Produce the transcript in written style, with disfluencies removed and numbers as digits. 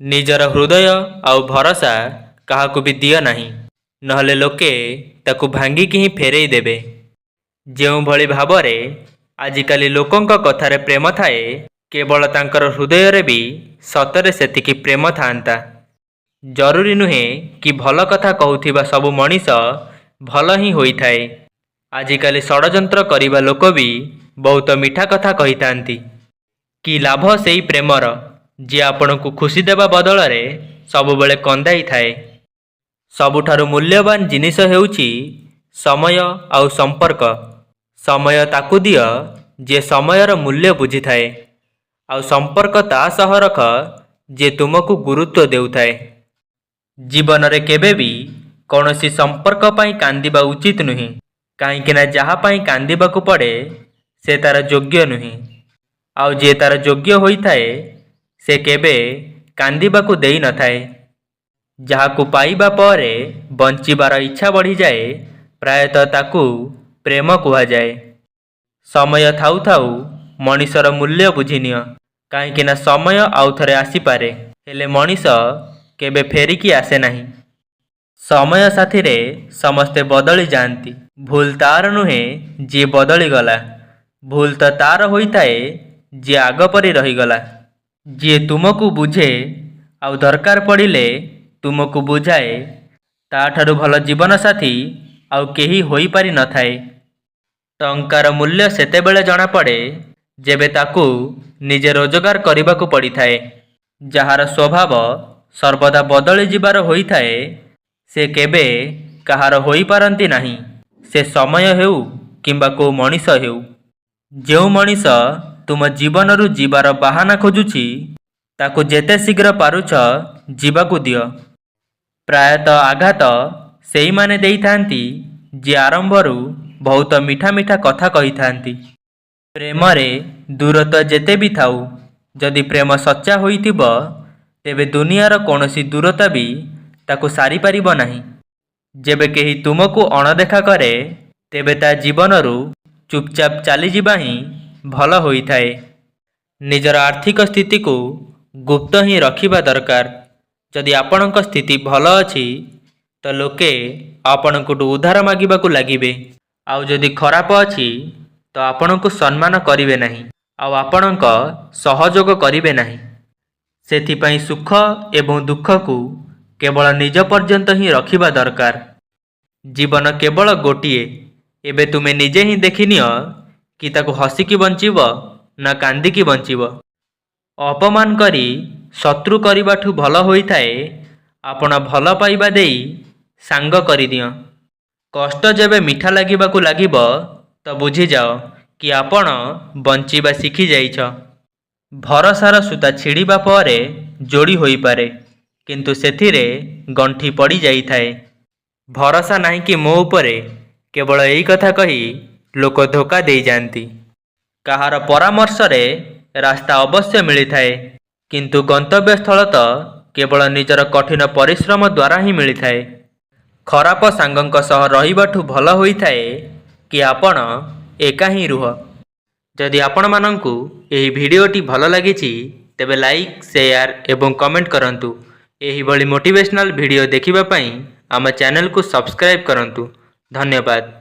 निजर हृदय आउ भरोसा काहाकु भी दियो नहीं, नहले लोके ताकु भांगिकी ही फेरई देबे। जेउ भली भावरे आजिकाली लोकंक कथारे प्रेम थाए, केवल तांकर हृदय रे भी सतरे सेतिकी प्रेम थांता। जरूरी नुहे कि भल कथा कहूथिबा सबु मनीष भल ही होई थाए। आजिकाली षडयंत्र करिबा लोक भी बहुत मीठा कथा कही थांती। कि लाभ सेई प्रेमर जे आपनकु खुशी देबा बदल रे सबुबेले कंदाई थाए। सबुठारु मूल्यवान जिनिस हेउची समय आउ संपर्क। समय ताकु दियो जे समयर मूल्य बुझी थाए, आउ संपर्क ता सह रख जे तुमकु गुरुत्व देउथाए। जीवन रे केबे भी कौनसी संपर्क पाई कांदिबा उचित नुहे, काईकिना जहा पाई कांदिबाकु पड़े से तार योग्य नुहे। आउ जे तार योग्य होई थाए से केबे कांदिबाकु देई न थाए। जहाकु पाइबा परे बंचिबार इच्छा बढ़ी जाए, प्रायतः ताकु प्रेम कुहा जाए। समय थाउ थाउ मनीषर मूल्य बुझिनियो, काईकिना समय आउ थरे आसी पारे, हेले मनीष केबे फेरिकी आसे नहीं। समय साथी रे समस्ते बदली जाती, भूल तार नुहे जी बदली गला, भूल तो तार होई थाए जी आग परी रही गला। जी तुमको बुझे आउ दरकार पड़िले तुमको बुझाए, ताठारु भल जीवन साथी आउ केही होई पारि न थाए। टंकार मूल्य सेतेबेले जना पड़े जेबे ताकू निजे रोजगार करिबाकु पड़ी थाए। जहार स्वभाव सर्वदा बदली जिबार होई थाए से केबे कहार होई पारंती नहीं, से समय हेउ किंबा को मनीष हेउ। जेउ मनीष तुम जीवन रु जीवार बाहाना खोजुची ताकु जेते शीघ्र पारुछ जीवाकु दियो। प्रायतः आघात सेई माने देई थांती जे आरंभरु बहुत मीठा मीठा कथा कही थांती। प्रेम रे दूरता जेते भी थाउ, जदि प्रेम सच्चा होइतिबो तेबे दुनियार कोनोसी दूरता भी ताकु सारी पारिबो नहीं। जेबे केही तुमको अणदेखा करे तेबे ता जीवनरु चुपचाप चली जिबा ही भल होई थाए। निजर आर्थिक स्थिति को गुप्त ही रखिबा दरकार। जदि आपणक स्थिति भल अछि तो लोके आपणकु उधार मागिबाकु लागिबे, आउ जदि खराब अछि तो आपणकु सम्मान करिवे नहीं, आउ आपणक सहयोग करिवे नहीं। सेथिपाई सुख एवं दुख को केवल निज पर्यंत ही रखिबा दरकार। जीवन केवल गोटिए, एबे तुमे निजे ही देखिनियो कि ताकु हसिकी बंचिब ना कांदिकी बंचिब। अपमान करी शत्रु करिबाठु भल होई थाए आपण भल पाइबा देई सांग करि दियो। कष्ट जेबे मीठा लागिबाकु लागिब तो बुझी जाओ कि आपण बंचिबा शिखी जाइछ। भरसार सूता छिड़िबा परे जोड़ी होई पारे, किंतु सेथिरे गंठी पड़ी जाई थाए। भरोसा नहीं कि मो उपरे, केवल एई कथा कही लोक धोखा देई जानती। कहार परामर्श रे रास्ता अवश्य मिली थाए, किंतु गंतव्य स्थल तो केवल निजर कठिन परिश्रम द्वारा ही मिली थाए। खराप सांगंक सह रहिबाठु भल होई थाए कि आपण एका ही रुह। जदि आपण मानंकु एही भिडियोटी भल लागिछि तेबे लाइक, शेयर एवं कमेंट करंतु। एही भली मोटिवेशनल वीडियो देखिबा पई आम चैनल को सब्सक्राइब करंतु। धन्यवाद।